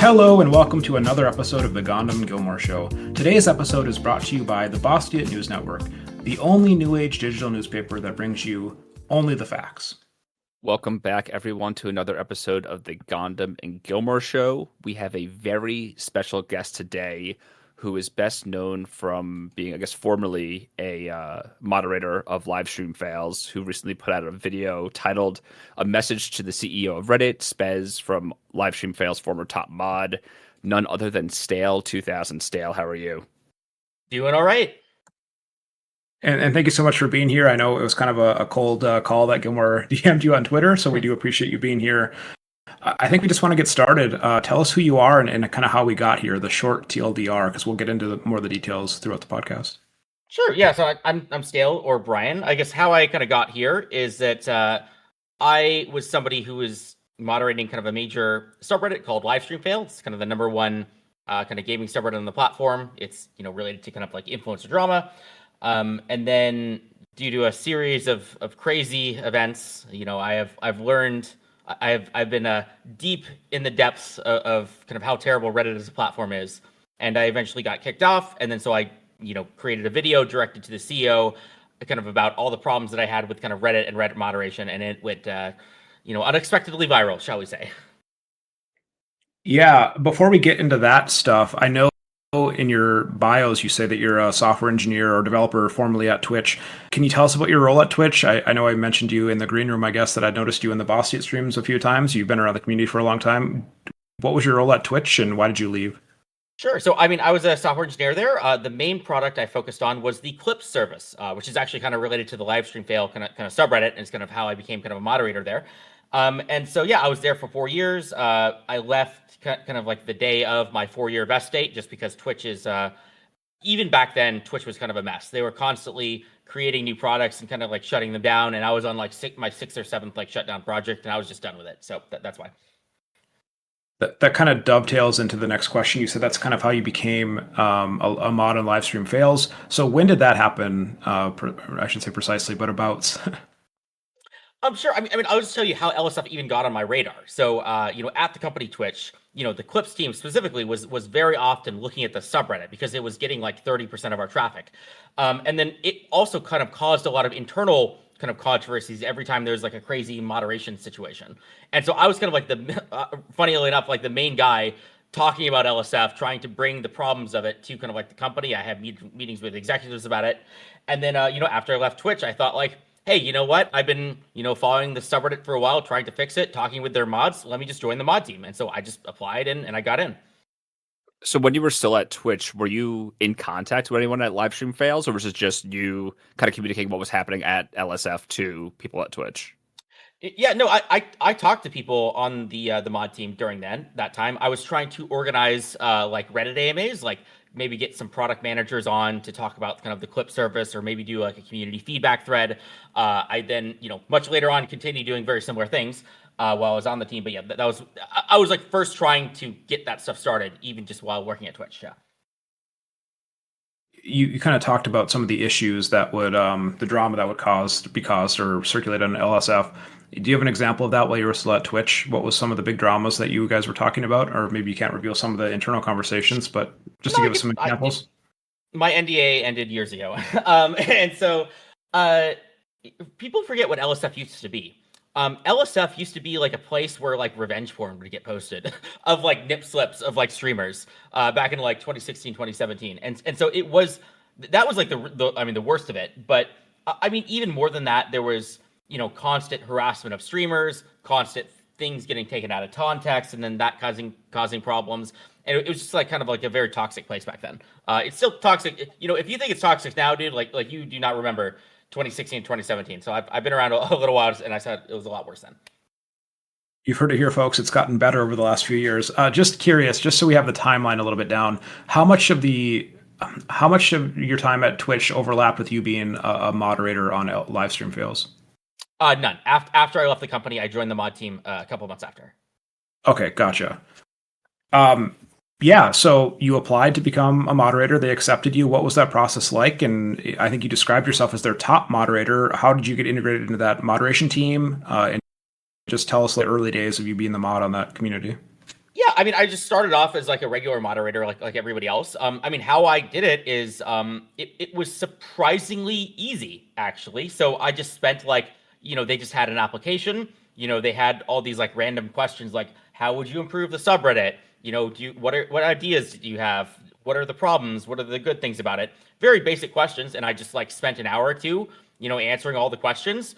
Hello and welcome to another episode of the Gohndim and Gilmore Show. Today's episode is brought to you by the Boston News Network, the only new age digital newspaper that brings you only the facts. Welcome back, everyone, to another episode of the Gohndim and Gilmore Show. We have a very special guest today who is best known from being, I guess, formerly a moderator of LiveStreamFails, who recently put out a video titled A Message to the CEO of Reddit, Spez, from LiveStreamFails' former top mod, none other than Stale2000. Stale, how are you? Doing all right. And thank you so much for being here. I know it was kind of a cold call that Gilmore DM'd you on Twitter, so we do appreciate you being here. I think we just want to get started. Tell us who you are and kind of how we got here, the short TLDR, because we'll get into more of the details throughout the podcast. Sure. Yeah. So I'm Stale, or Brian. I guess how I kind of got here is that I was somebody who was moderating kind of a major subreddit called LiveStreamFails. It's kind of the number one kind of gaming subreddit on the platform. It's related to kind of like influencer drama. And then due to a series of crazy events, I've learned. I've been deep in the depths of kind of how terrible Reddit as a platform is, and I eventually got kicked off. And then so I, created a video directed to the CEO, kind of about all the problems that I had with kind of Reddit and Reddit moderation, and it went, unexpectedly viral, shall we say? Yeah. Before we get into that stuff, I know in your bios you say that you're a software engineer or developer formerly at Twitch. Can you tell us about your role at Twitch? I know I mentioned you in the green room, I guess, that I noticed you in the Boston streams a few times. You've been around the community for a long time. What was your role at Twitch and why did you leave? Sure. So, I was a software engineer there. The main product I focused on was the Clips service, which is actually kind of related to the LiveStreamFail kind of subreddit, and it's kind of how I became kind of a moderator there. And so, yeah, I was there for 4 years. I left kind of like the day of my 4-year vest date, just because Twitch is, even back then, Twitch was kind of a mess. They were constantly creating new products and kind of like shutting them down. And I was on like my 6th or 7th like shutdown project, and I was just done with it. So that's why. That kind of dovetails into the next question. You said that's kind of how you became a mod on LiveStreamFails. So when did that happen? I shouldn't say precisely, but about. I'm sure. I'll just tell you how LSF even got on my radar. So, at the company Twitch, the Clips team specifically was very often looking at the subreddit because it was getting like 30% of our traffic. And then it also kind of caused a lot of internal kind of controversies every time there's like a crazy moderation situation. And so I was kind of like funnily enough, like the main guy talking about LSF, trying to bring the problems of it to kind of like the company. I had meetings with executives about it. And then, after I left Twitch, I thought like, hey, you know what? I've been, following the subreddit for a while, trying to fix it, talking with their mods. Let me just join the mod team. And so I just applied and I got in. So when you were still at Twitch, were you in contact with anyone at LiveStreamFails, or was it just you kind of communicating what was happening at LSF to people at Twitch? Yeah, no, I talked to people on the mod team during that time. I was trying to organize like Reddit AMAs, like maybe get some product managers on to talk about kind of the clip service, or maybe do like a community feedback thread. I then, much later on continued doing very similar things while I was on the team. But yeah, I was like first trying to get that stuff started, even just while working at Twitch. Yeah. You kind of talked about some of the issues that would, the drama that would be caused or circulate on LSF. Do you have an example of that while you were still at Twitch? What was some of the big dramas that you guys were talking about? Or maybe you can't reveal some of the internal conversations, but just to give us some examples. My NDA ended years ago. And so people forget what LSF used to be. LSF used to be like a place where like revenge porn would get posted of like nip slips of like streamers back in like 2016, 2017. And so that was like the worst of it. But even more than that, there was, constant harassment of streamers, constant things getting taken out of context, and then that causing problems. And it was just like kind of like a very toxic place back then. It's still toxic. If you think it's toxic now, dude, like you do not remember 2016, 2017. So I've been around a little while, and I said it was a lot worse then. You've heard it here, folks. It's gotten better over the last few years. Just curious, just so we have the timeline a little bit down, how much of your time at Twitch overlapped with you being a moderator on LiveStreamFails? None. After I left the company, I joined the mod team a couple months after. Okay, gotcha. Yeah, so you applied to become a moderator. They accepted you. What was that process like? And I think you described yourself as their top moderator. How did you get integrated into that moderation team? And just tell us the early days of you being the mod on that community. Yeah, I mean, I just started off as like a regular moderator, like everybody else. I mean, how I did it is, it was surprisingly easy, actually. So I just spent like, they just had an application. They had all these like random questions, like how would you improve the subreddit? What ideas do you have? What are the problems? What are the good things about it? Very basic questions, and I just like spent an hour or two, answering all the questions.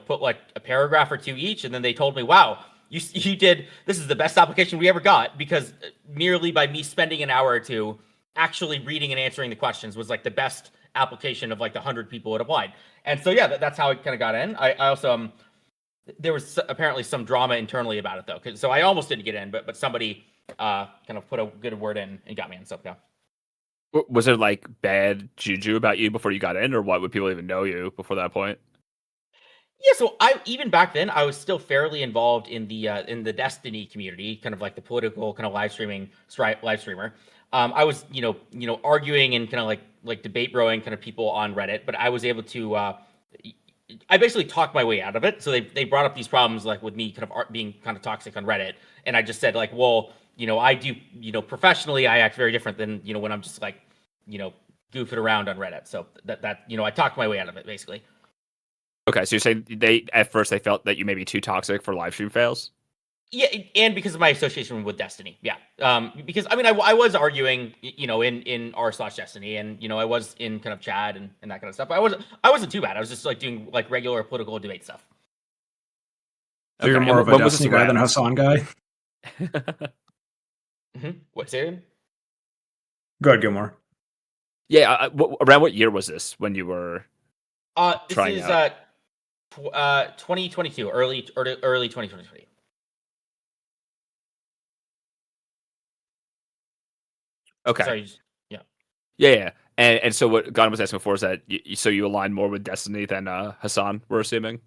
Put like a paragraph or two each, and then they told me, "Wow, you did. This is the best application we ever got," because merely by me spending an hour or two actually reading and answering the questions was like the best application of like the 100 people who had applied. And so yeah, that's how it kind of got in. I also there was apparently some drama internally about it though, so I almost didn't get in, but somebody kind of put a good word in and got me in. So yeah. Was there like bad juju about you before you got in, or what? Would people even know you before that point? Yeah, so I even back then I was still fairly involved in the Destiny community, kind of like the political kind of live streamer. I was arguing and kind of like debate broing kind of people on Reddit, but I was able to I basically talked my way out of it. So they brought up these problems like with me kind of being kind of toxic on Reddit, and I just said like, well, I do professionally I act very different than when I'm just like goofing around on Reddit. So that I talked my way out of it basically. Okay, so you're saying they at first they felt that you may be too toxic for LiveStreamFails? Yeah, and because of my association with Destiny, yeah. Because I mean, I was arguing, in r/Destiny, and I was in kind of chat and that kind of stuff. But I wasn't too bad. I was just like doing like regular political debate stuff. So you're more of a Destiny guy than Hassan guy. What, say it? Go ahead, Gilmore. Yeah, around what year was this when you were? This is 2022, early 2023. Okay. Sorry, Yeah. And so what Gohndim was asking before is that you align more with Destiny than Hassan, we're assuming?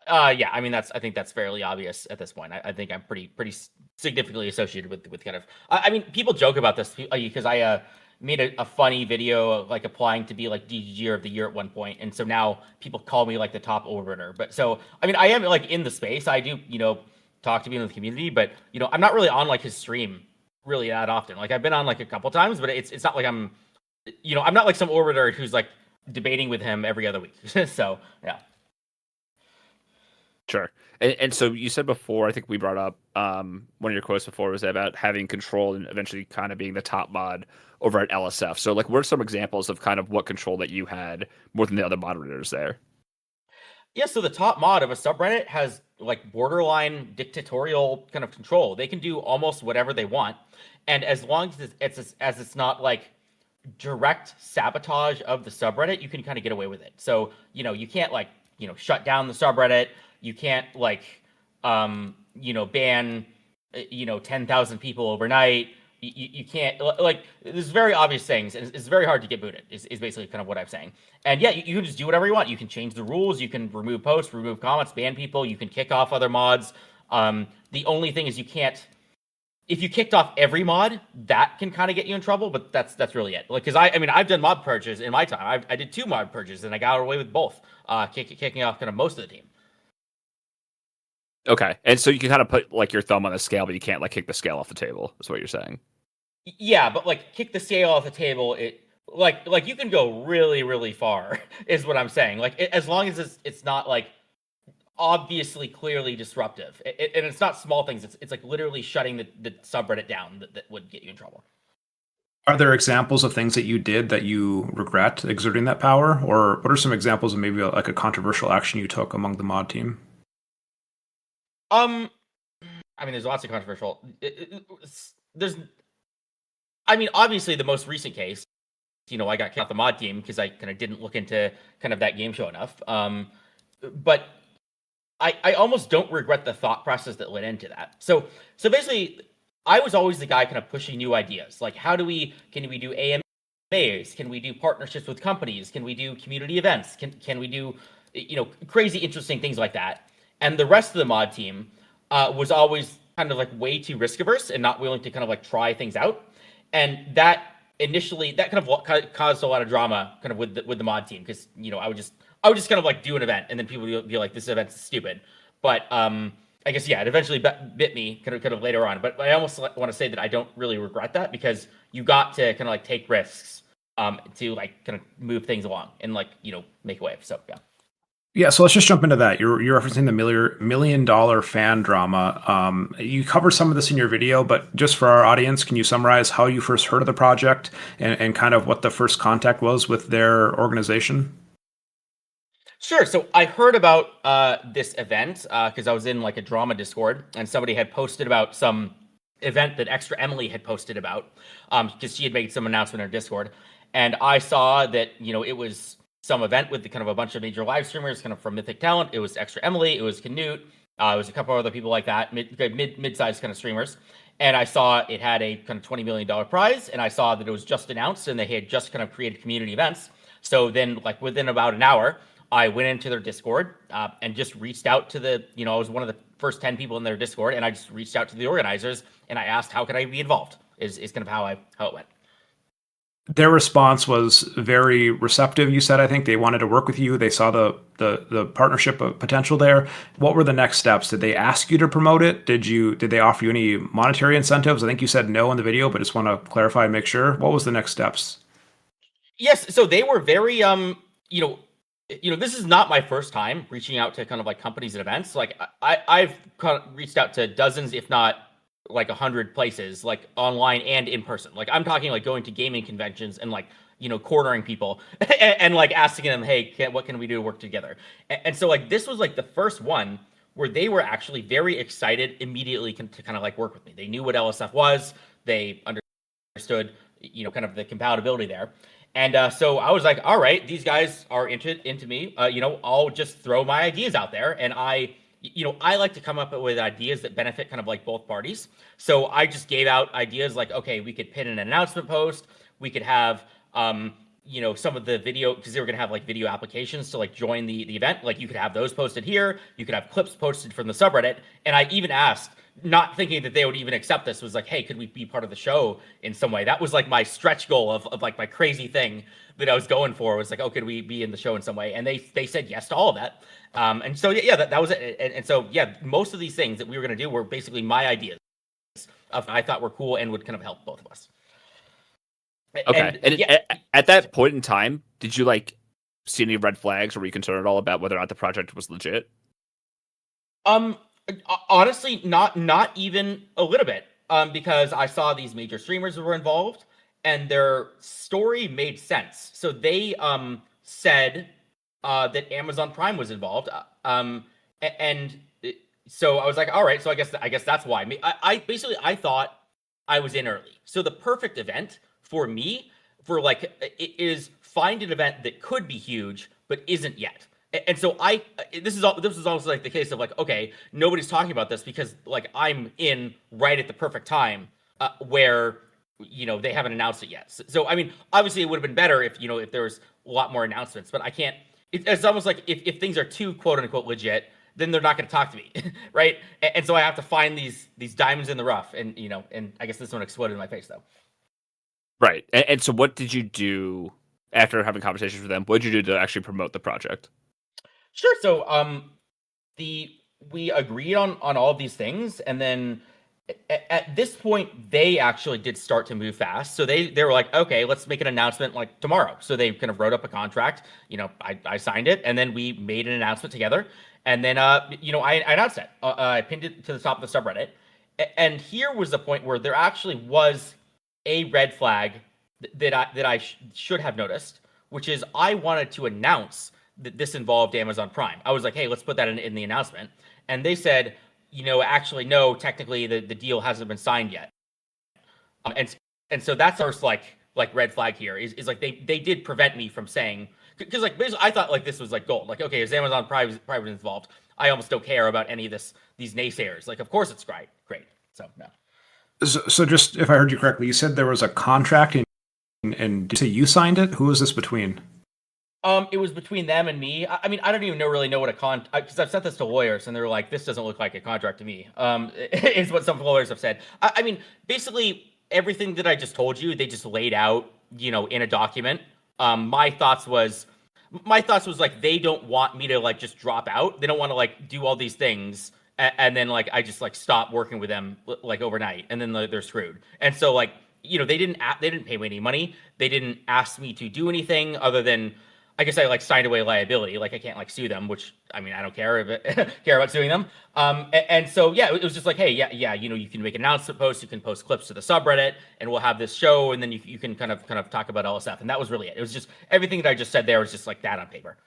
Yeah, I mean I think that's fairly obvious at this point. I think I'm pretty significantly associated with kind of. I mean, people joke about this because I made a funny video like applying to be like DGG of the year at one point, and so now people call me like the top overrunner. But so I mean, I am like in the space. I do talk to people in the community, but I'm not really on like his stream really that often. Like I've been on like a couple times, but it's not like I'm I'm not like some orbiter who's like debating with him every other week. So yeah. Sure. And so you said before, I think we brought up one of your quotes before was about having control and eventually kind of being the top mod over at LSF. So like, what are some examples of kind of what control that you had more than the other moderators there? Yeah, so the top mod of a subreddit has like borderline dictatorial kind of control. They can do almost whatever they want, and as long as it's not like direct sabotage of the subreddit, you can kind of get away with it. So you can't like shut down the subreddit. You can't like ban 10,000 people overnight. You can't like there's very obvious things, and it's very hard to get booted. Is basically kind of what I'm saying. And yeah, you can just do whatever you want. You can change the rules. You can remove posts, remove comments, ban people. You can kick off other mods. The only thing is you can't. If you kicked off every mod, that can kind of get you in trouble. But that's really it. Like because I mean I've done mod purges in my time. I did 2 mod purges and I got away with both. Kicking off kind of most of the team. Okay, and so you can kind of put like your thumb on the scale, but you can't like kick the scale off the table. Is what you're saying? Yeah, but like kick the scale off the table, it like you can go really really far. Is what I'm saying. Like as long as it's not like obviously clearly disruptive, and it's not small things. It's like literally shutting the subreddit down that would get you in trouble. Are there examples of things that you did that you regret exerting that power, or what are some examples of maybe like a controversial action you took among the mod team? I mean, there's lots of controversial. I mean, obviously, the most recent case, I got kicked off the mod team because I kind of didn't look into kind of that game show enough. But I almost don't regret the thought process that led into that. So basically, I was always the guy kind of pushing new ideas. Like, can we do AMAs? Can we do partnerships with companies? Can we do community events? Can we do, crazy interesting things like that? And the rest of the mod team was always kind of like way too risk averse and not willing to kind of like try things out. And that initially kind of caused a lot of drama kind of with the mod team because I would just kind of like do an event and then people would be like, this event's stupid. But I guess, yeah, it eventually bit me kind of later on. But I almost want to say that I don't really regret that, because you got to kind of like take risks to like kind of move things along and like, make a wave. So, yeah. Yeah, so let's just jump into that. You're referencing the million dollar fan drama. You covered some of this in your video, but just for our audience, can you summarize how you first heard of the project and kind of what the first contact was with their organization? Sure. So I heard about this event because I was in like a drama Discord, and somebody had posted about some event that Extra Emily had posted about, because she had made some announcement in her Discord, and I saw that it was some event with the kind of a bunch of major live streamers kind of from Mythic Talent. It was Extra Emily, it was Canute, it was a couple of other people like that, mid-sized kind of streamers. And I saw it had a kind of $20 million prize, and I saw that it was just announced and they had just kind of created community events. So then, like within about an hour, I went into their Discord and just reached out to I was one of the first 10 people in their Discord, and I just reached out to the organizers and I asked, how could I be involved? Is kind of how it went. Their response was very receptive. You said, I think they wanted to work with you. They saw the partnership potential there. What were the next steps? Did they ask you to promote it? Did they offer you any monetary incentives? I think you said no in the video, but just want to clarify and make sure. What was the next steps? Yes, so they were very this is not my first time reaching out to kind of like companies and events. Like I've kind of reached out to dozens, if not like 100 places, like online and in person. Like I'm talking like going to gaming conventions and like, cornering people and like asking them, hey, what can we do to work together? And so like this was like the first one where they were actually very excited immediately to kind of like work with me. They knew what LSF was. They understood, kind of the compatibility there. And so I was like, all right, these guys are into me. I'll just throw my ideas out there. And I like to come up with ideas that benefit kind of like both parties. So I just gave out ideas like, okay, we could pin an announcement post. We could have, some of the video, because they were going to have like video applications to like join the event. Like you could have those posted here. You could have clips posted from the subreddit. And I even asked, not thinking that they would even accept this, was like, hey, could we be part of the show in some way? That was like my stretch goal of like my crazy thing that I was going for, was like, oh, could we be in the show in some way? And they said yes to all of that. And so, yeah, that was it. And so, yeah, most of these things that we were going to do were basically my ideas of I thought were cool and would kind of help both of us. Okay. And at that point in time, did you like see any red flags, or were you concerned at all about whether or not the project was legit? Honestly, not even a little bit, because I saw these major streamers were involved and their story made sense. So they said that Amazon Prime was involved, and so I was like, all right, so I guess that's why. I thought I was in early. So the perfect event for me, for like, it is find an event that could be huge but isn't yet. And so this is also like the case of like, okay, nobody's talking about this because like I'm in right at the perfect time where they haven't announced it yet. So I mean, obviously it would have been better if if there was a lot more announcements, but I can't. It's almost like if things are too quote unquote legit, then they're not going to talk to me, right? And so I have to find these diamonds in the rough, and and I guess this one exploded in my face though. Right. And so what did you do after having conversations with them? What did you do to actually promote the project? Sure. So we agreed on all of these things, and then at this point they actually did start to move fast. So they were like, okay, let's make an announcement like tomorrow. So they kind of wrote up a contract. I signed it, and then we made an announcement together. And then I announced it. I pinned it to the top of the subreddit. And here was the point where there actually was a red flag that I should have noticed, which is I wanted to announce that this involved Amazon Prime. I was like, hey, let's put that in the announcement. And they said, actually, no, technically the deal hasn't been signed yet. And so that's our like red flag here is like they did prevent me from saying, because like basically I thought like this was like gold. Like, okay, is Amazon Prime involved? I almost don't care about any of these naysayers. Like, of course it's great. So no. So just if I heard you correctly, you said there was a contract and did you say you signed it? Who was this between? It was between them and me. I mean, I don't even really know what a because I've sent this to lawyers and they're like, this doesn't look like a contract to me. Is what some lawyers have said. I mean, basically everything that I just told you, they just laid out, in a document. My thoughts was like, they don't want me to like just drop out. They don't want to like do all these things and then like I just like stopped working with them like overnight, and then they're screwed. And so like they didn't pay me any money. They didn't ask me to do anything other than I guess I like signed away liability. Like I can't like sue them, which I mean I don't care care about suing them. And so yeah, it was just like, hey, yeah, you can make an announcement post, you can post clips to the subreddit, and we'll have this show, and then you can kind of talk about LSF, and that was really it. It was just everything that I just said there was just like that on paper.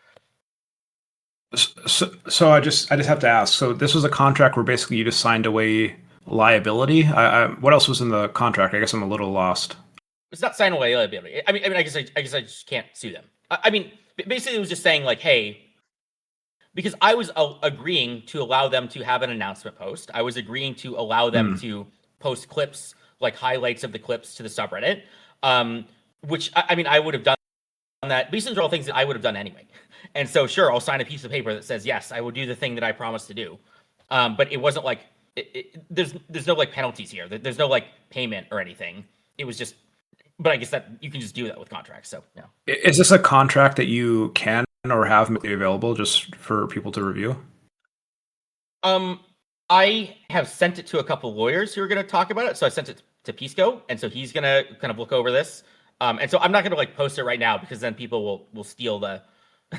So I just have to ask. So this was a contract where basically you just signed away liability. What else was in the contract? I guess I'm a little lost. It's not sign away liability. I mean, I guess I just can't sue them. I mean, basically, it was just saying like, hey, because I was agreeing to allow them to have an announcement post. I was agreeing to allow them to post clips, like highlights of the clips to the subreddit, which I mean, I would have done that. These are all things that I would have done anyway. And so, sure, I'll sign a piece of paper that says, yes, I will do the thing that I promised to do. But it wasn't like, there's no like penalties here. There's no like payment or anything. It was just, but I guess that you can just do that with contracts. So, yeah. Is this a contract that you can or have made available just for people to review? I have sent it to a couple lawyers who are going to talk about it. So I sent it to Pisco, and so he's going to kind of look over this. And so I'm not going to like post it right now because then people will steal the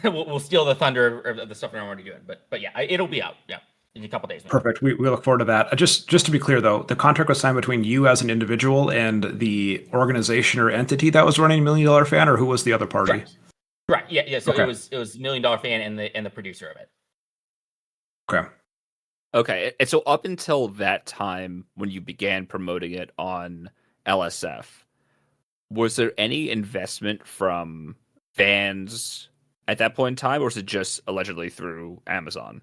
we'll steal the thunder of the stuff that I'm already doing. But yeah, it'll be out. Yeah. In a couple days. Maybe. Perfect. We look forward to that. Just to be clear, though, the contract was signed between you as an individual and the organization or entity that was running $1 Million Fan, or who was the other party? Right. Yeah. So okay. It was $1 Million Fan and the producer of it. Okay. Okay. And so up until that time, when you began promoting it on LSF, was there any investment from fans at that point in time, or was it just allegedly through Amazon?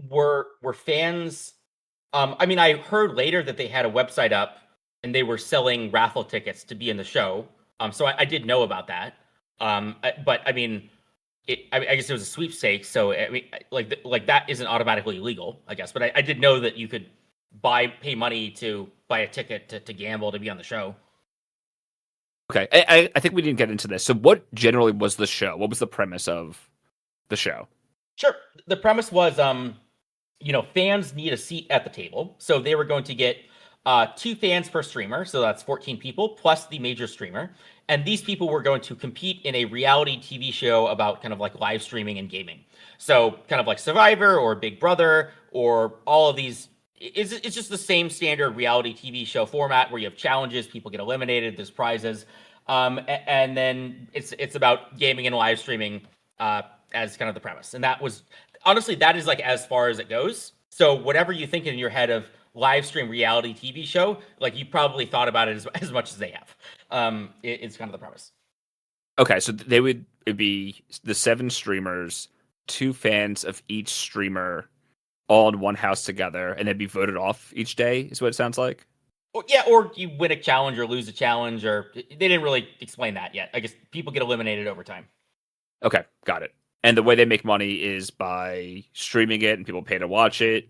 Were fans? I mean, I heard later that they had a website up and they were selling raffle tickets to be in the show. So I did know about that. But I mean, I guess it was a sweepstakes, so I mean, like that isn't automatically illegal, I guess. But I did know that you could pay money to buy a ticket to gamble to be on the show. Okay, I think we didn't get into this. So what generally was the show? What was the premise of the show? Sure. The premise was, fans need a seat at the table. So they were going to get 2 fans per streamer. So that's 14 people plus the major streamer. And these people were going to compete in a reality TV show about kind of like live streaming and gaming. So kind of like Survivor or Big Brother or all of these. It's just the same standard reality TV show format where you have challenges, people get eliminated, there's prizes. And then it's about gaming and live streaming as kind of the premise. And that was, honestly, that is like as far as it goes. So whatever you think in your head of live stream reality TV show, like you probably thought about it as much as they have. It's kind of the premise. Okay, so it'd be the 7 streamers, 2 fans of each streamer, all in one house together, and they'd be voted off each day, is what it sounds like? Yeah, or you win a challenge or lose a challenge, or they didn't really explain that yet. I guess people get eliminated over time. Okay, got it. And the way they make money is by streaming it and people pay to watch it,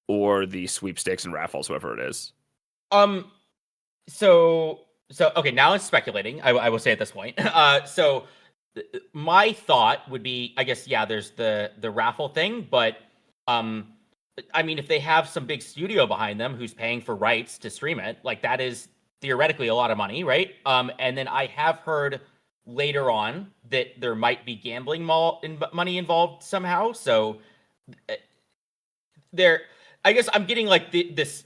or the sweepstakes and raffles, whatever it is. So okay, now I'm speculating. I will say at this point. So my thought would be, I guess, yeah, there's the raffle thing, but I mean, if they have some big studio behind them who's paying for rights to stream it, like that is theoretically a lot of money, right? And then I have heard later on that there might be gambling money involved somehow. So I guess I'm getting like this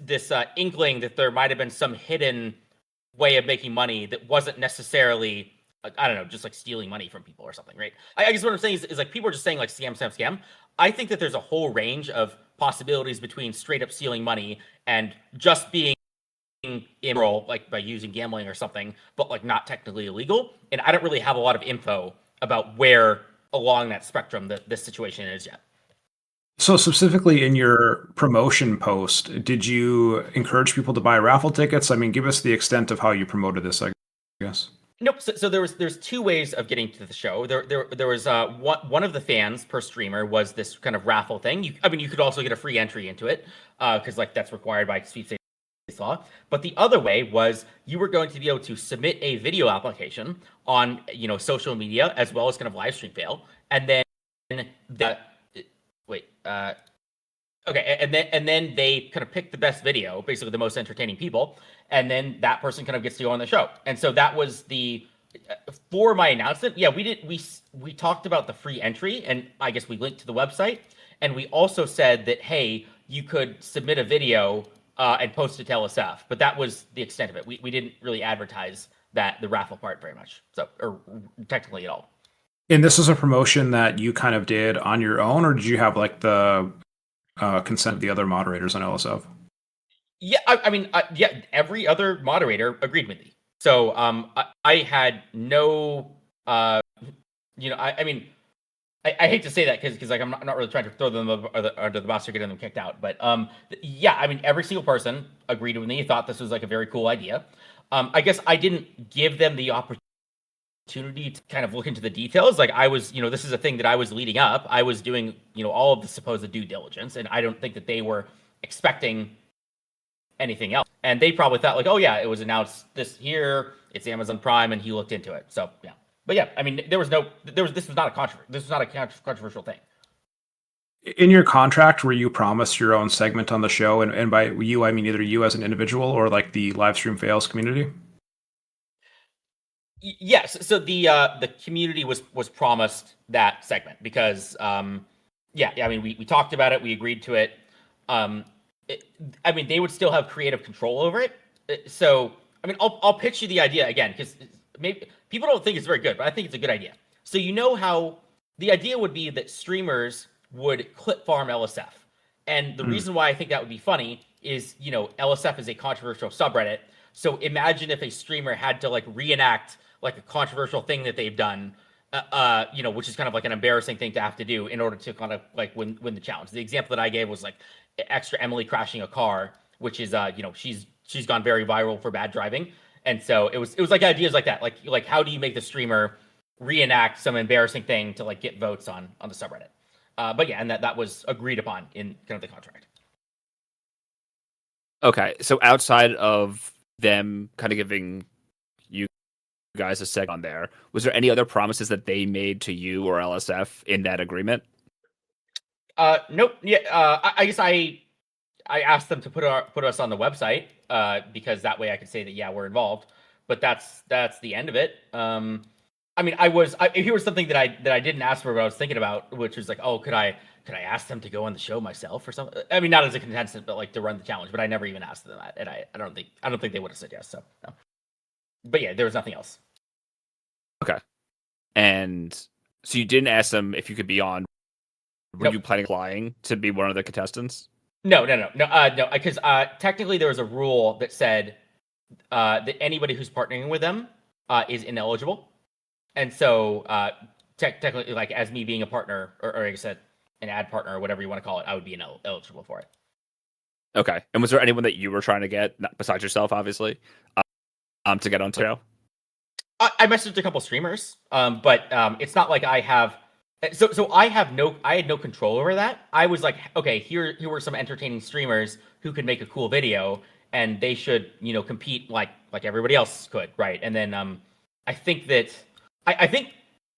inkling that there might have been some hidden way of making money that wasn't necessarily, I don't know, just like stealing money from people or something, right? I guess what I'm saying is like people are just saying like scam. I think that there's a whole range of possibilities between straight up stealing money and just being immoral, like by using gambling or something, but like not technically illegal. And I don't really have a lot of info about where along that spectrum that this situation is yet. So specifically in your promotion post, did you encourage people to buy raffle tickets? I mean, give us the extent of how you promoted this, I guess. Nope. So there's 2 ways of getting to the show. There was one of the fans per streamer was this kind of raffle thing. You could also get a free entry into it because like that's required by sweepstakes law. But the other way was you were going to be able to submit a video application on social media as well as kind of LiveStreamFails, and then Okay, and then they kind of pick the best video, basically the most entertaining people, and then that person kind of gets to go on the show. And so that was the for my announcement. Yeah, we talked about the free entry, and I guess we linked to the website, and we also said that hey, you could submit a video and post it to LSF, but that was the extent of it. We didn't really advertise the raffle part very much, so or technically at all. And this was a promotion that you kind of did on your own, or did you have like the consent of the other moderators on LSF? Yeah, I mean, yeah, every other moderator agreed with me. So I had no, I mean, I hate to say that because like I'm not really trying to throw them under the bus or get them kicked out, but yeah, I mean, every single person agreed with me, thought this was like a very cool idea. I guess I didn't give them the opportunity to kind of look into the details. Like I was, this is a thing that I was leading up. I was doing, all of the supposed due diligence, and I don't think that they were expecting anything else. And they probably thought like, oh yeah, it was announced this year, it's Amazon Prime, and he looked into it. So yeah. But yeah, I mean, this was not a controversial thing. In your contract, were you promised your own segment on the show? And by you, I mean either you as an individual or like the LiveStreamFails community? Yes. So the community was promised that segment because yeah, I mean we talked about it, we agreed to it. I mean, they would still have creative control over it. So, I mean, I'll pitch you the idea again because maybe people don't think it's very good, but I think it's a good idea. So, how the idea would be that streamers would clip farm LSF, and the reason why I think that would be funny is LSF is a controversial subreddit. So imagine if a streamer had to like reenact like a controversial thing that they've done, which is kind of like an embarrassing thing to have to do in order to kind of like win the challenge. The example that I gave was like extra Emily crashing a car, which is she's gone very viral for bad driving, and so it was like ideas like that, like how do you make the streamer reenact some embarrassing thing to like get votes on the subreddit. But yeah, and that was agreed upon in kind of the contract. Okay, so outside of them kind of giving you guys a seg on there, was there any other promises that they made to you or LSF in that agreement? Nope. Yeah. I guess I asked them to put us on the website because that way I could say that yeah, we're involved. But that's the end of it. I mean, here was something that I didn't ask for, but I was thinking about, which was like, oh, could I ask them to go on the show myself or something? I mean, not as a contestant, but like to run the challenge. But I never even asked them that, and I don't think they would have said yes. So no. But yeah, there was nothing else. Okay, and so you didn't ask them if you could be on. Were you planning applying to be one of the contestants? No, because technically there was a rule that said that anybody who's partnering with them is ineligible, and so technically, like as me being a partner, or like I said, an ad partner, or whatever you want to call it, I would be eligible for it. Okay, and was there anyone that you were trying to get, besides yourself, obviously, to get on show? I messaged a couple streamers, but it's not like I have. So I had no control over that. I was like, okay, here were some entertaining streamers who could make a cool video, and they should compete like everybody else could, right? And then I think that I think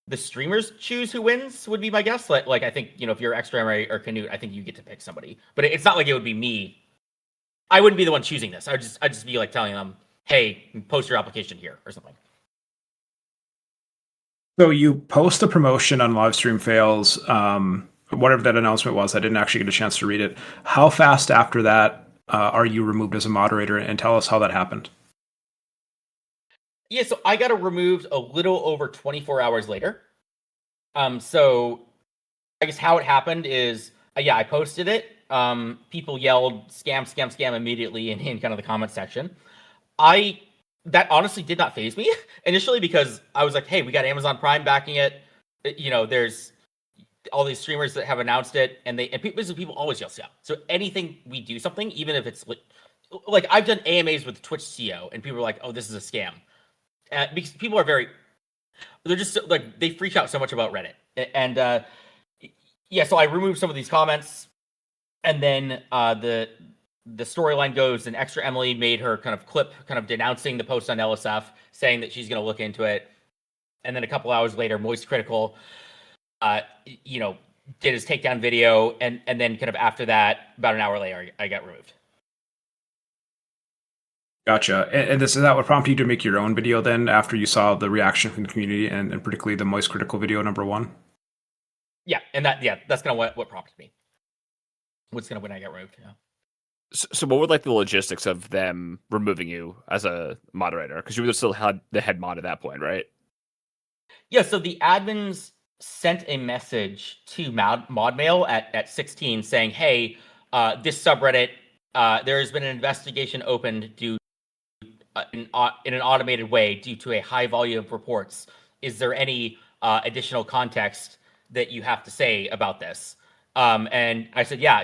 the streamers choose who wins would be my guess. Like I think if you're Extra Emery or Canute, I think you get to pick somebody, but it's not like it would be me. I wouldn't be the one choosing this. I'd just be like telling them, hey, post your application here or something. So you post a promotion on LiveStreamFails, whatever that announcement was. I didn't actually get a chance to read it. How fast after that are you removed as a moderator? And tell us how that happened. Yeah, so I got removed a little over 24 hours later. So I guess how it happened is, I posted it. People yelled scam immediately in kind of the comment section. That honestly did not faze me initially because I was like, hey, we got Amazon Prime backing it. There's all these streamers that have announced it, and people always yell scam. So anything we do something, even if it's like I've done AMAs with Twitch CEO, and people are like, oh, this is a scam. Because people are they're just like, they freak out so much about Reddit. And yeah, so I removed some of these comments, and then the storyline goes, and Extra Emily made her kind of clip, kind of denouncing the post on LSF, saying that she's going to look into it. And then a couple hours later, Moist Critical, did his takedown video, and then kind of after that, about an hour later, I got removed. Gotcha. And this is that what prompted you to make your own video then after you saw the reaction from the community and particularly the Moist Critical video #1? Yeah, and that's kind of what prompted me. What's kind of when I got removed. Yeah. So what were like the logistics of them removing you as a moderator? Because you were still had the head mod at that point, right? Yeah, so the admins sent a message to ModMail at 16 saying, hey, this subreddit, there has been an investigation opened due in an automated way due to a high volume of reports. Is there any additional context that you have to say about this? And I said, yeah,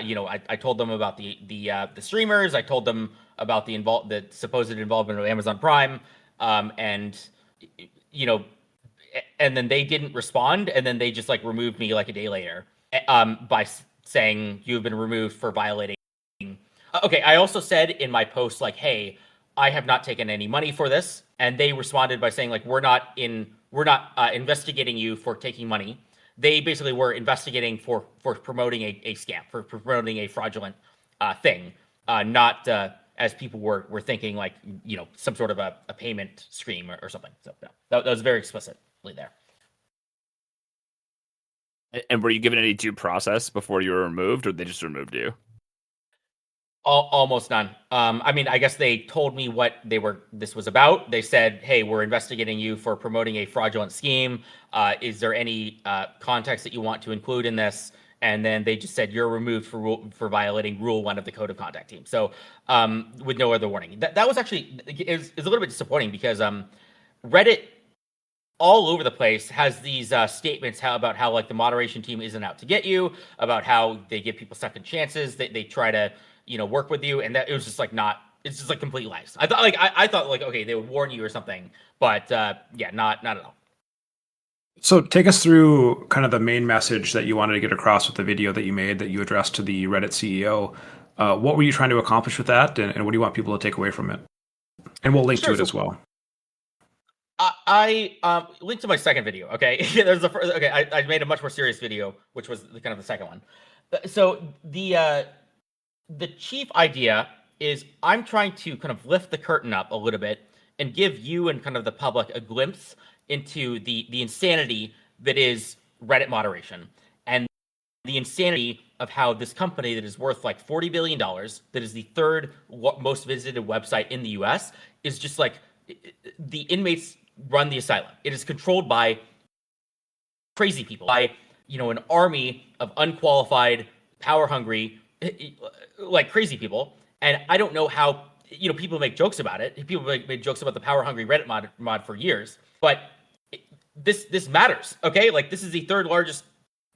I told them about the streamers. I told them about the supposed involvement of Amazon Prime, and and then they didn't respond, and then they just like removed me like a day later, by saying you've been removed for violating. Okay, I also said in my post like, hey, I have not taken any money for this, and they responded by saying like, we're not investigating you for taking money. They basically were investigating for promoting a scam, for promoting a fraudulent thing, not as people were thinking like, some sort of a payment stream or something. So that was very explicitly there. And were you given any due process before you were removed, or they just removed you? Almost none. I mean, I guess they told me what this was about. They said, hey, we're investigating you for promoting a fraudulent scheme. Is there any context that you want to include in this? And then they just said, you're removed for violating Rule 1 of the Code of Conduct Team. So with no other warning. That was actually, is a little bit disappointing because Reddit all over the place has these statements about how like the moderation team isn't out to get you, about how they give people second chances, they try to work with you, and that it was just like it's just like complete lies. I thought like okay, they would warn you or something, but yeah, not at all. So take us through kind of the main message that you wanted to get across with the video that you made that you addressed to the Reddit CEO. What were you trying to accomplish with that, and what do you want people to take away from it? And we'll link to it as well. I linked to my second video. Okay, there's the first. Okay, I made a much more serious video, which was kind of the second one. So the chief idea is I'm trying to kind of lift the curtain up a little bit and give you and kind of the public a glimpse into the insanity that is Reddit moderation and the insanity of how this company that is worth like $40 billion, that is the third most visited website in the US, is just like the inmates run the asylum. It is controlled by crazy people, by an army of unqualified, power-hungry, like crazy people. And I don't know how people make jokes about it. People make jokes about the power-hungry Reddit mod for years, but this matters. Okay, like this is the third largest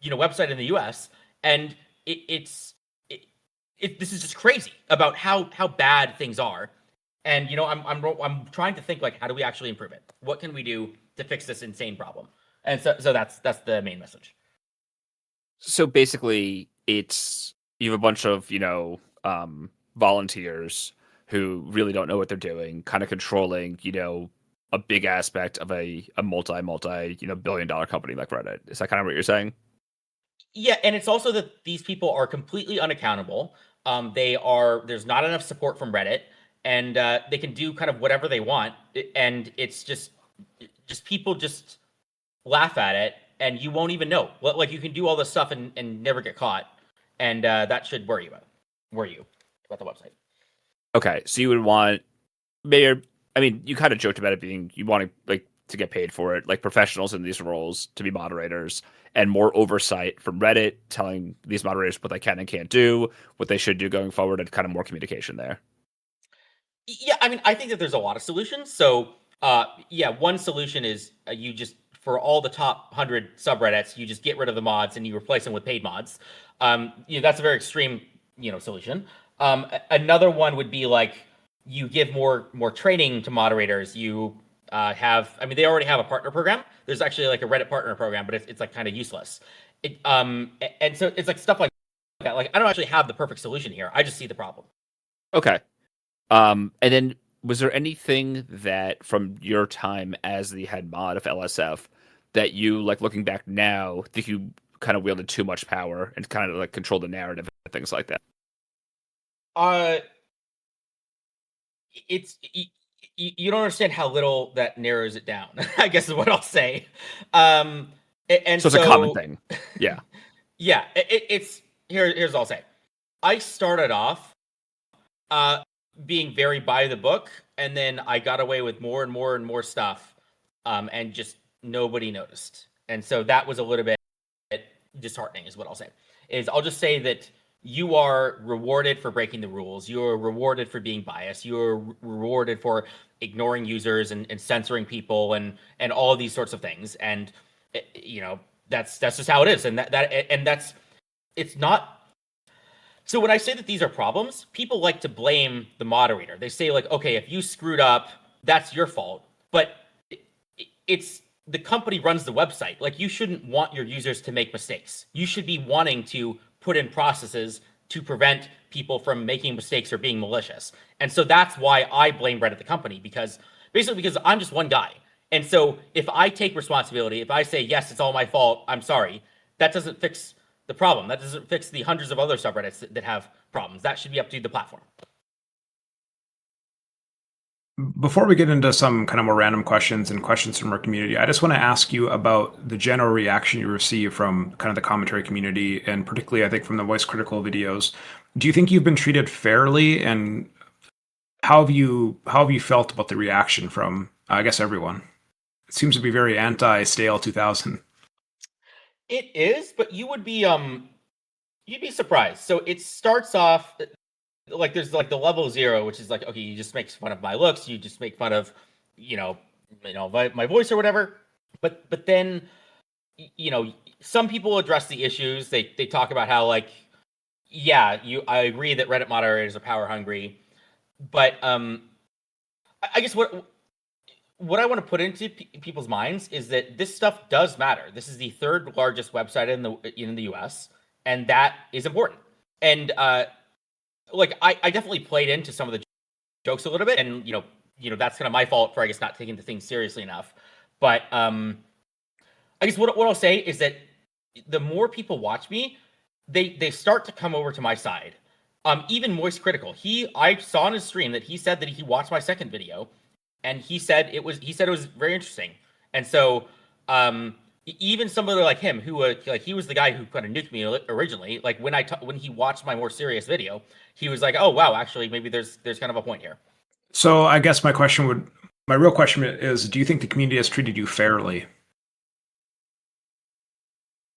website in the US, and this is just crazy about how bad things are. And I'm trying to think like, how do we actually improve it? What can we do to fix this insane problem? And so that's the main message. So basically, you have a bunch of volunteers who really don't know what they're doing, kind of controlling a big aspect of a multi billion-dollar company like Reddit. Is that kind of what you're saying? Yeah, and it's also that these people are completely unaccountable. There's not enough support from Reddit, and they can do kind of whatever they want, and it's just people just laugh at it, and you won't even know. Like you can do all this stuff and never get caught, and that should worry you about the website. Okay, so you would want you kind of joked about it being you want to get paid for it, like professionals in these roles to be moderators, and more oversight from Reddit telling these moderators what they can and can't do, what they should do going forward, and kind of more communication there. Yeah, I mean, I think that there's a lot of solutions. So, one solution is you just, for all the top 100 subreddits, you just get rid of the mods and you replace them with paid mods. That's a very extreme, solution. Another one would be like you give more training to moderators. You they already have a partner program. There's actually like a Reddit partner program, but it's like kind of useless. And so it's like stuff like that. Like I don't actually have the perfect solution here. I just see the problem. Okay. And then was there anything that from your time as the head mod of LSF that you, like looking back now, think you kind of wielded too much power and kind of like controlled the narrative and things like that? It's you don't understand how little that narrows it down. I guess is what I'll say. And so it's a common thing. Yeah. Yeah. It's here's what I'll say. I started off being very by the book, and then I got away with more and more and more stuff, and just nobody noticed. And so that was a little bit disheartening, is what I'll say. I'll just say that you are rewarded for breaking the rules. You are rewarded for being biased. You are rewarded for ignoring users and censoring people and all of these sorts of things. And that's just how it is. And that's it's not. So when I say that these are problems, people like to blame the moderator. They say like, okay, if you screwed up, that's your fault. But it's the company runs the website. Like, you shouldn't want your users to make mistakes. You should be wanting to put in processes to prevent people from making mistakes or being malicious. And so that's why I blame Reddit, the company, because I'm just one guy. And so if I take responsibility, if I say, yes, it's all my fault, I'm sorry, that doesn't fix the problem. That doesn't fix the hundreds of other subreddits that have problems. That should be up to the platform. Before we get into some kind of more random questions and questions from our community, I just want to ask you about the general reaction you receive from kind of the commentary community, and particularly, I think, from the voice critical videos. Do you think you've been treated fairly, and how have you felt about the reaction from, I guess, everyone? It seems to be very anti-Stale2000. It is, but you'd be surprised. So it starts off like there's like the level 0, which is like, okay, you just make fun of my looks, you just make fun of, my voice or whatever. But then, some people address the issues. They talk about how, like, yeah, I agree that Reddit moderators are power hungry, but I guess what I want to put into people's minds is that this stuff does matter. This is the third largest website in the US, and that is important. And like, I definitely played into some of the jokes a little bit, and that's kind of my fault for, I guess, not taking the thing seriously enough. But I guess what I'll say is that the more people watch me, they start to come over to my side. Even Moist Critical, I saw on his stream that he said that he watched my second video, and he said it was very interesting. And so even somebody like him, who he was the guy who kind of nuked me originally, like when he watched my more serious video, he was like, oh wow, actually maybe there's kind of a point here. So I guess my real question is, do you think the community has treated you fairly?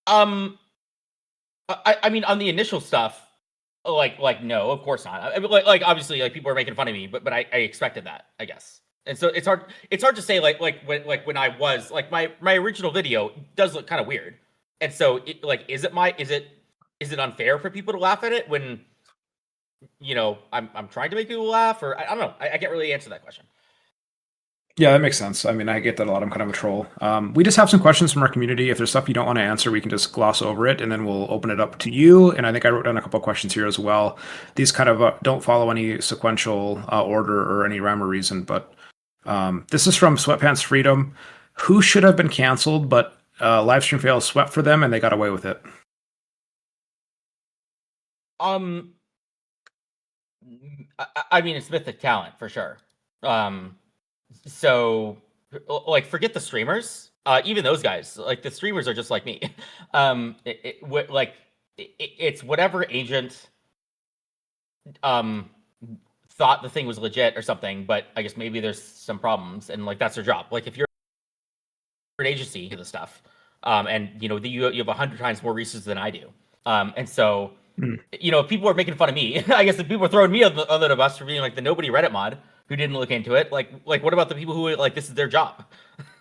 I mean, on the initial stuff, like no, of course not. I mean, like obviously, like, people are making fun of me, but I expected that, I guess. And so it's hard to say, like when I was like, my original video does look kind of weird. And so is it unfair for people to laugh at it when I'm trying to make people laugh? Or I don't know. I can't really answer that question. Yeah, that makes sense. I mean, I get that a lot. I'm kind of a troll. We just have some questions from our community. If there's stuff you don't want to answer, we can just gloss over it, and then we'll open it up to you. And I think I wrote down a couple of questions here as well. These kind of don't follow any sequential order or any rhyme or reason, but this is from Sweatpants Freedom. Who should have been canceled, but LiveStreamFails swept for them and they got away with it? I mean, it's mythic talent for sure. So, like, forget the streamers. Even those guys, like, the streamers are just like me. It's whatever agent thought the thing was legit or something, but I guess maybe there's some problems, and like, that's their job. Like, if you're an agency to the stuff, and you have 100 times more resources than I do, and so if people are making fun of me, I guess the people are throwing me under the bus for being like the nobody Reddit mod who didn't look into it. Like what about the people who, like, this is their job?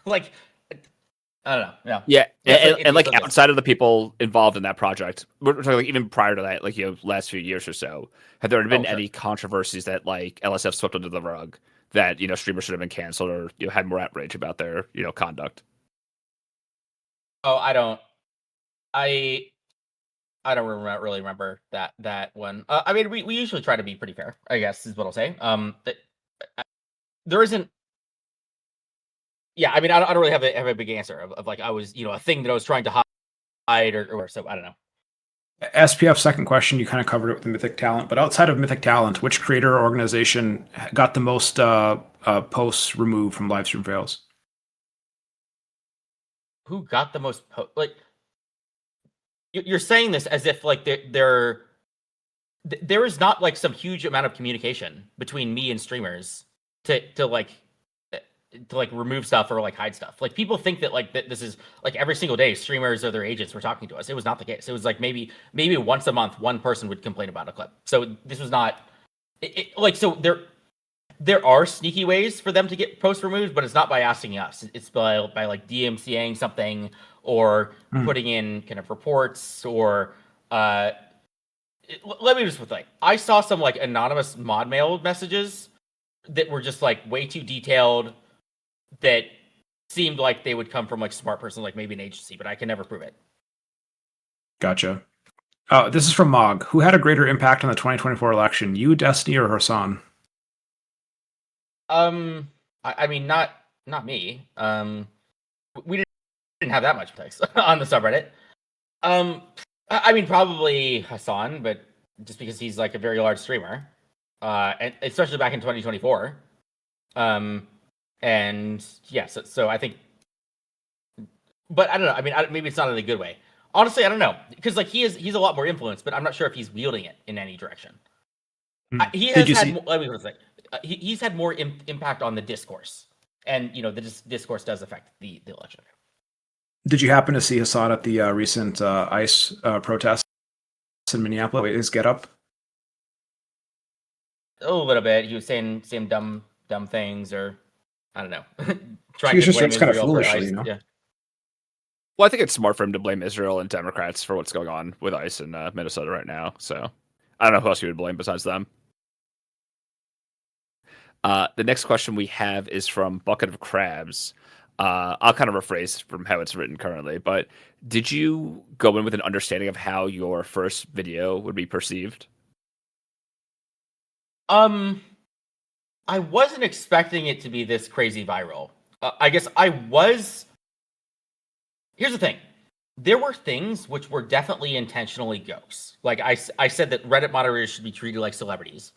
Like, I don't know. Yeah. And like, outside of the people involved in that project, we're talking like even prior to that, like, last few years or so, have there been any controversies that, like, LSF swept under the rug that, streamers should have been canceled or, had more outrage about their, conduct? Oh, I don't really remember that one. I mean, we usually try to be pretty fair, I guess, is what I'll say. There isn't. Yeah, I mean, I don't really have a big answer of like, I was, a thing that I was trying to hide or so. I don't know. SPF second question, you kind of covered it with the Mythic Talent, but outside of Mythic Talent, which creator or organization got the most posts removed from LiveStreamFails? Who got the most like? You're saying this as if like there is not like some huge amount of communication between me and streamers to remove stuff or like hide stuff. Like people think that like that this is like every single day streamers or their agents were talking to us. It was not the case. It was like maybe once a month one person would complain about a clip. So this was not like so there are sneaky ways for them to get posts removed, but it's not by asking us. It's by like DMCAing something or putting in kind of reports or let me just put like I saw some like anonymous mod mail messages that were just like way too detailed that seemed like they would come from like a smart person, like maybe an agency, but I can never prove it. Gotcha. This is from Mog. Who had a greater impact on the 2024 election, you, Destiny, or Hassan? I mean, not me. We didn't have that much text on the subreddit. I mean, probably Hassan, but just because he's like a very large streamer, and especially back in 2024. And yeah, so I think, but I don't know. I mean, maybe it's not in a good way. Honestly, I don't know because like he's a lot more influence, but I'm not sure if he's wielding it in any direction. He has had. Let me put it like he's had more impact on the discourse, and you know the discourse does affect the election. Did you happen to see Hassan at the recent ICE protests in Minneapolis? His get up? A little bit. He was saying same dumb things, or I don't know. Trying to blame kind of foolishly, you know. Yeah. Well, I think it's smart for him to blame Israel and Democrats for what's going on with ICE in Minnesota right now. So I don't know who else you would blame besides them. The next question we have is from Bucket of Crabs. I'll kind of rephrase from how it's written currently, but did you go in with an understanding of how your first video would be perceived? I wasn't expecting it to be this crazy viral. I guess I was. Here's the thing. There were things which were definitely intentionally ghosts. Like I said that Reddit moderators should be treated like celebrities.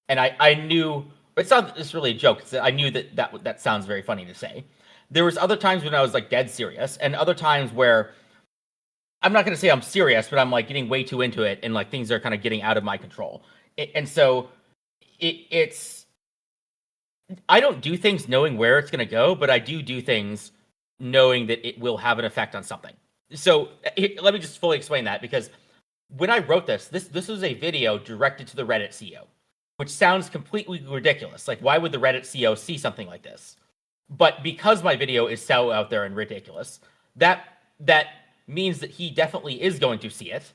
And I knew, it's really a joke. I knew that sounds very funny to say. There was other times when I was like dead serious and other times where I'm not going to say I'm serious, but I'm like getting way too into it and like things are kind of getting out of my control. And so it's, I don't do things knowing where it's going to go, but I do things knowing that it will have an effect on something. So let me just fully explain that, because when I wrote this was a video directed to the Reddit CEO, which sounds completely ridiculous. Like, why would the Reddit CEO see something like this? But because my video is so out there and ridiculous, that means that he definitely is going to see it.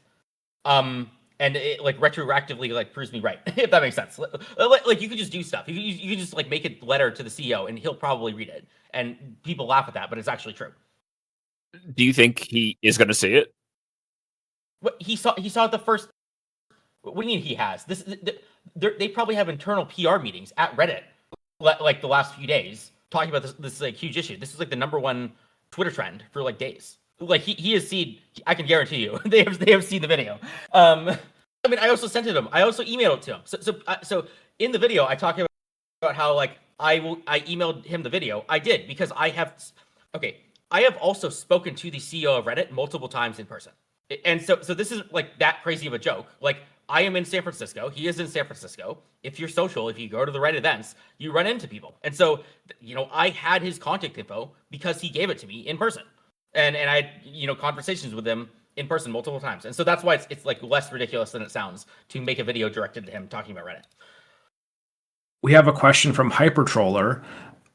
And it like retroactively like proves me right, if that makes sense. Like you could just do stuff. You could just like make a letter to the CEO and he'll probably read it. And people laugh at that, but it's actually true. Do you think he is going to see it? What he saw it the first. What do you mean he has? They probably have internal PR meetings at Reddit, like the last few days, talking about this like huge issue. This is like the #1 Twitter trend for like days. Like he has seen. I can guarantee you, they have seen the video. I mean, I also sent it to him. I also emailed it to him. So in the video, I talk about how like I emailed him the video. I did because I have also spoken to the CEO of Reddit multiple times in person. And so this is like that crazy of a joke. Like, I am in San Francisco. He is in San Francisco. If you're social, if you go to the Reddit events, you run into people. And so, you know, I had his contact info because he gave it to me in person. And I had, you know, conversations with him in person multiple times. And so that's why it's like less ridiculous than it sounds to make a video directed to him talking about Reddit. We have a question from Hypertroller.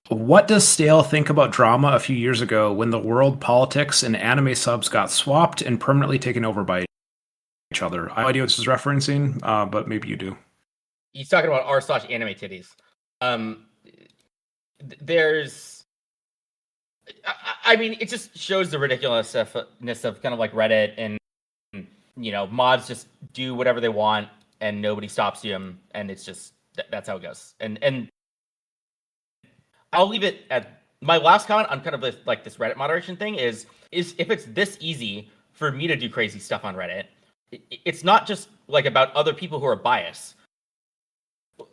What does Stale think about drama a few years ago when the world politics and anime subs got swapped and permanently taken over by each other? I have no idea what this is referencing, but maybe you do. He's talking about r/anime titties. There's, I mean, it just shows the ridiculousness of kind of like Reddit, and you know, mods just do whatever they want and nobody stops them, and it's just that's how it goes. And I'll leave it at my last comment on kind of like this Reddit moderation thing is if it's this easy for me to do crazy stuff on Reddit, it's not just like about other people who are biased,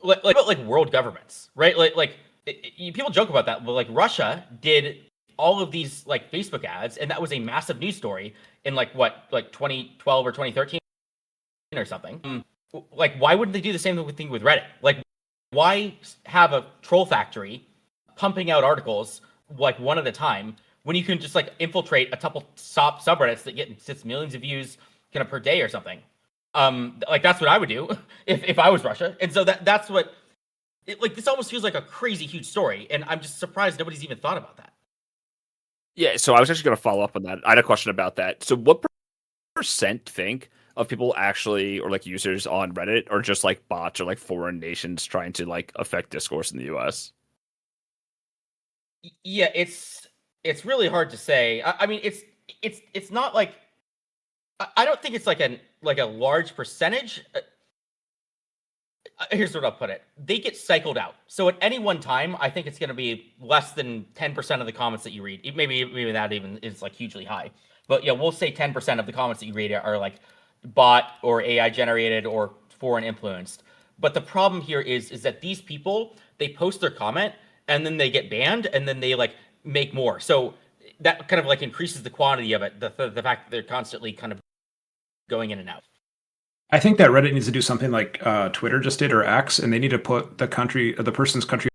like about like world governments, right? People joke about that, but like Russia did all of these like Facebook ads, and that was a massive news story in like 2012 or 2013 or something. Like, why wouldn't they do the same thing with Reddit? Like, why have a troll factory pumping out articles like one at a time when you can just like infiltrate a couple subreddits that get millions of views kind of per day or something? Like that's what I would do if I was Russia. And so that's what this almost feels like a crazy huge story, and I'm just surprised nobody's even thought about that. Yeah, so I was actually going to follow up on that. I had a question about that. So what percent think of people actually, or like users on Reddit, are just like bots or like foreign nations trying to like affect discourse in the US? Yeah, it's really hard to say. I mean, it's not like, I don't think it's like a large percentage. Here's what I'll put it. They get cycled out. So at any one time, I think it's going to be less than 10% of the comments that you read. Maybe that even is like hugely high. But yeah, we'll say 10% of the comments that you read are like bot or AI generated or foreign influenced. But the problem here is that these people, they post their comment and then they get banned and then they like make more. So that kind of like increases the quantity of it. The fact that they're constantly kind of going in and out. I think that Reddit needs to do something like Twitter just did, or X, and they need to put the person's country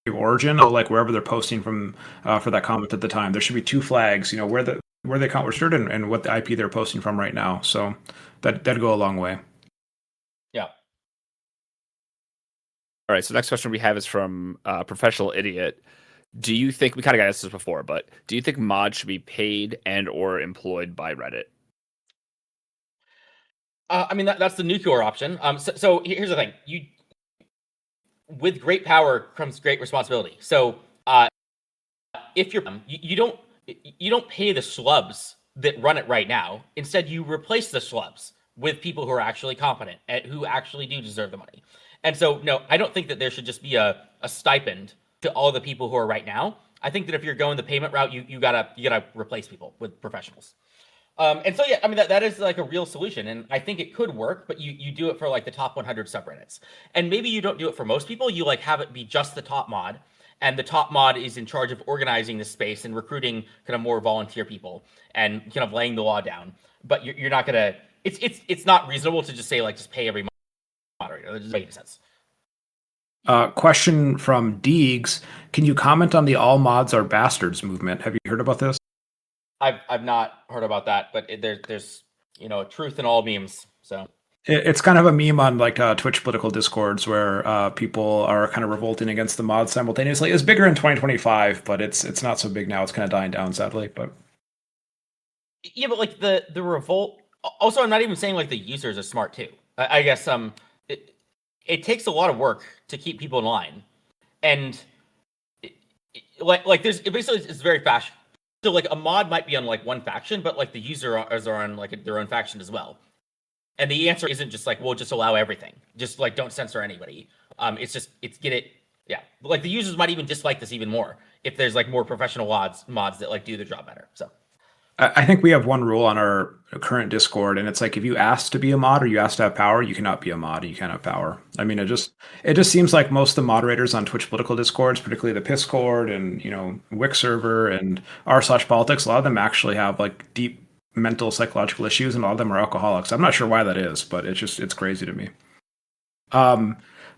of origin, like wherever they're posting from for that comment at the time. There should be two flags, where they account registered and what the IP they're posting from right now. So that'd go a long way. Yeah. All right. So next question we have is from Professional Idiot. Do you think, we kind of got asked this before, but do you think mods should be paid and or employed by Reddit? I mean, that's the nuclear option. So here's the thing: with great power comes great responsibility. So if you don't pay the schlubs that run it right now. Instead, you replace the schlubs with people who are actually competent and who actually do deserve the money. And so, no, I don't think that there should just be a stipend to all the people who are right now. I think that if you're going the payment route, you gotta replace people with professionals. And so, yeah, I mean, that is like a real solution. And I think it could work, but you do it for like the top 100 subreddits. And maybe you don't do it for most people. You like have it be just the top mod. And the top mod is in charge of organizing the space and recruiting kind of more volunteer people and kind of laying the law down. But you're not going to, it's not reasonable to just say like, just pay every moderator. That doesn't make any sense. Question from Deegs. Can you comment on the all mods are bastards movement? Have you heard about this? I've not heard about that, but there's truth in all memes. So it's kind of a meme on like Twitch political discords where people are kind of revolting against the mods simultaneously. It's bigger in 2025, but it's not so big now. It's kind of dying down, sadly. But yeah, but like the revolt. Also, I'm not even saying like the users are smart too. I guess it takes a lot of work to keep people in line, and like there's basically it's very fast. So like a mod might be on like one faction, but like the users are on like their own faction as well. And the answer isn't just like, well, just allow everything. Just like don't censor anybody. It's get it. Yeah. Like the users might even dislike this even more if there's like more professional mods that like do the job better. So I think we have one rule on our current Discord, and it's like if you ask to be a mod or you ask to have power, you cannot be a mod and you can't have power. I mean, it just seems like most of the moderators on Twitch political discords, particularly the Piscord and Wix server and r/politics, a lot of them actually have like deep mental psychological issues, and a lot of them are alcoholics. I'm not sure why that is, but it's crazy to me.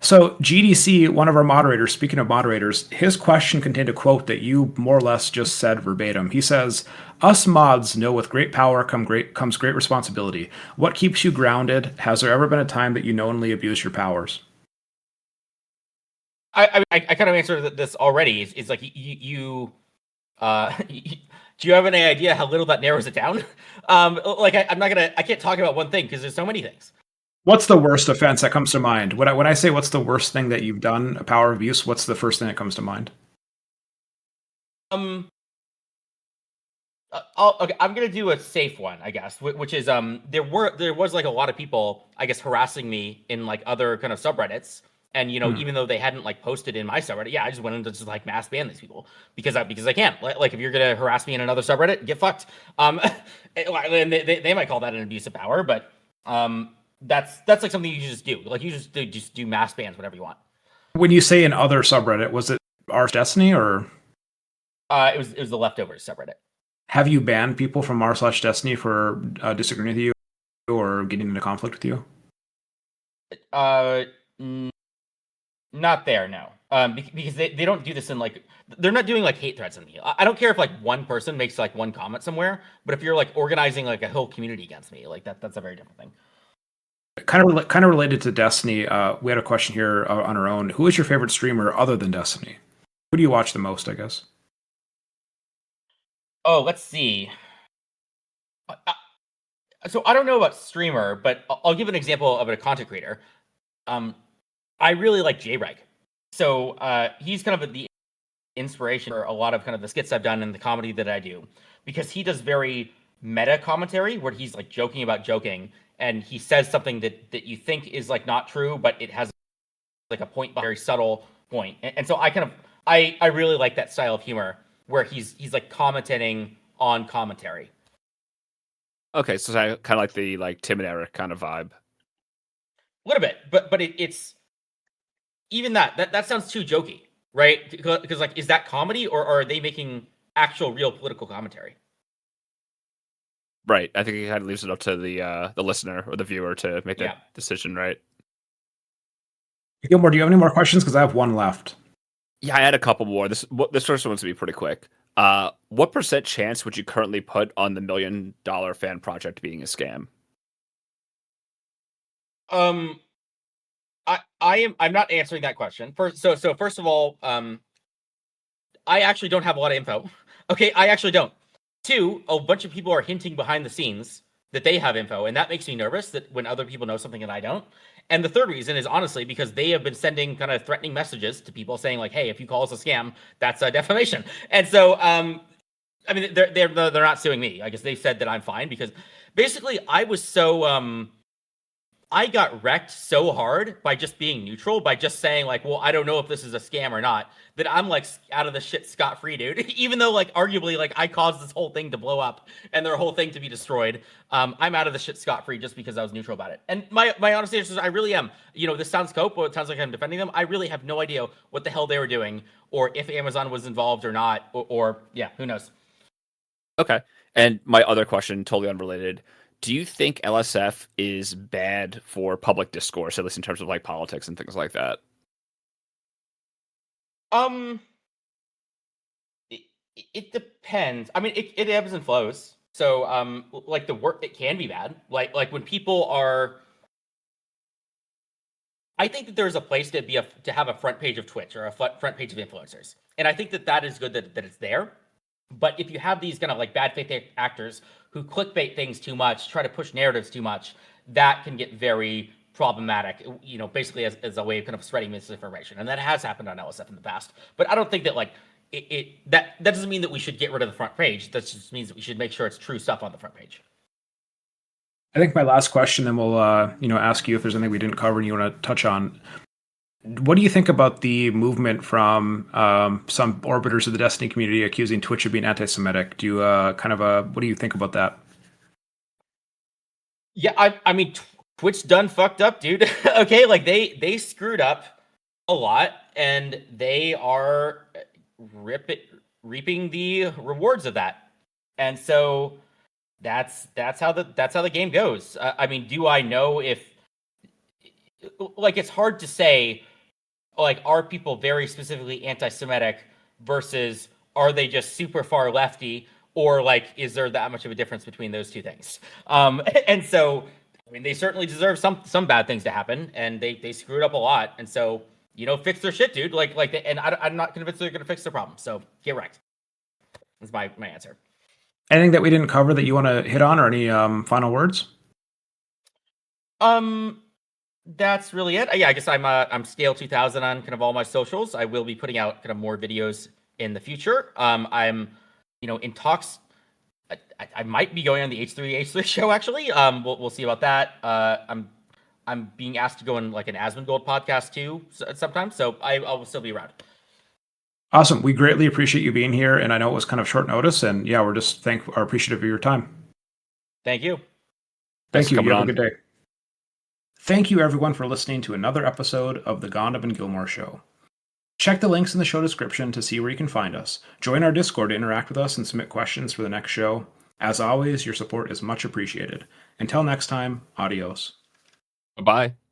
So GDC, one of our moderators, speaking of moderators, his question contained a quote that you more or less just said verbatim. He says, "Us mods know with great power comes great responsibility. What keeps you grounded? Has there ever been a time that you knowingly abused your powers?" I kind of answered this already. It's like you do you have any idea how little that narrows it down? I can't talk about one thing because there's so many things. What's the worst offense that comes to mind? When I say what's the worst thing that you've done, a power abuse, what's the first thing that comes to mind? Okay, I'm gonna do a safe one, I guess, which is there was like a lot of people, I guess, harassing me in like other kind of subreddits And even though they hadn't like posted in my subreddit, I just went into just like mass ban these people because I can. Like if you're gonna harass me in another subreddit, get fucked. And they might call that an abuse of power, but that's like something you just do. Like you just do mass bans whenever you want. When you say in other subreddit, was it Ars Destiny or? It was the leftovers subreddit. Have you banned people from r/Destiny for disagreeing with you or getting into conflict with you? Not there, no. Because they don't do this in like, they're not doing like hate threats on me. I don't care if like one person makes like one comment somewhere, but if you're like organizing like a whole community against me, like that's a very different thing. Kind of related to Destiny, we had a question here on our own. Who is your favorite streamer other than Destiny? Who do you watch the most, I guess? Oh, let's see. So I don't know about streamer, but I'll give an example of a content creator. I really like JReg. So he's kind of the inspiration for a lot of kind of the skits I've done and the comedy that I do, because he does very meta commentary where he's like joking about joking, and he says something that you think is like not true, but it has like a point, a very subtle point. And so I really like that style of humor where he's like commenting on commentary. Okay, so I kind of like the like Tim and Eric kind of vibe. A little bit, but it's even that sounds too jokey, right? Because like, is that comedy or are they making actual real political commentary? Right. I think it kind of leaves it up to the listener or the viewer to make that decision, right? Gilmore, do you have any more questions? Because I have one left. Yeah, I had a couple more. This first one's to be pretty quick. What % chance would you currently put on the $1 million fan project being a scam? I'm not answering that question. First of all, I actually don't have a lot of info. Okay, I actually don't. 2, a bunch of people are hinting behind the scenes that they have info, and that makes me nervous that when other people know something and I don't. And the third reason is honestly because they have been sending kind of threatening messages to people saying like, "Hey, if you call us a scam, that's a defamation." And so, I mean, they're not suing me. I guess they said that I'm fine because basically I was so I got wrecked so hard by just being neutral, by just saying like, well, I don't know if this is a scam or not, that I'm like out of the shit scot-free, dude. Even though like arguably like I caused this whole thing to blow up and their whole thing to be destroyed. I'm out of the shit scot-free just because I was neutral about it. And my honest answer is I really am. This sounds cope, or it sounds like I'm defending them. I really have no idea what the hell they were doing or if Amazon was involved or not, or yeah, who knows? Okay. And my other question, totally unrelated. Do you think LSF is bad for public discourse, at least in terms of like politics and things like that? It depends. I mean, it ebbs and flows. So, like the work, it can be bad. Like when people are. I think that there's a place to have a front page of Twitch or a front page of influencers, and I think that is good that it's there. But if you have these kind of like bad faith actors who clickbait things too much, try to push narratives too much, that can get very problematic, basically as a way of kind of spreading misinformation. And that has happened on LSF in the past. But I don't think that like that doesn't mean that we should get rid of the front page. That just means that we should make sure it's true stuff on the front page. I think my last question, then we'll ask you if there's anything we didn't cover and you want to touch on. What do you think about the movement from some orbiters of the Destiny community accusing Twitch of being anti-Semitic? Do you what do you think about that? Yeah, I mean, Twitch done fucked up, dude. Okay, like they screwed up a lot, and they are reaping the rewards of that. And so that's how the game goes. I mean, do I know if like it's hard to say. Like, are people very specifically anti-Semitic versus are they just super far lefty, or like is there that much of a difference between those two things? And so, I mean, they certainly deserve some bad things to happen, and they screwed up a lot, and so fix their shit, dude. And I'm not convinced they're gonna fix the problem. So get wrecked. That's my answer. Anything that we didn't cover that you want to hit on, or any final words? That's really it. Yeah, I guess I'm Stale2000 on kind of all my socials. I will be putting out kind of more videos in the future. I'm, in talks. I might be going on the H3 show actually. We'll see about that. I'm I'm being asked to go in like an Asmongold podcast too sometimes, so I will still be around. Awesome. We greatly appreciate you being here, and I know it was kind of short notice, and yeah, we're just appreciative of your time. Thank you. Thank you. You have a good day. Thank you, everyone, for listening to another episode of the Gohndim and Gilmore Show. Check the links in the show description to see where you can find us. Join our Discord to interact with us and submit questions for the next show. As always, your support is much appreciated. Until next time, adios. Bye-bye.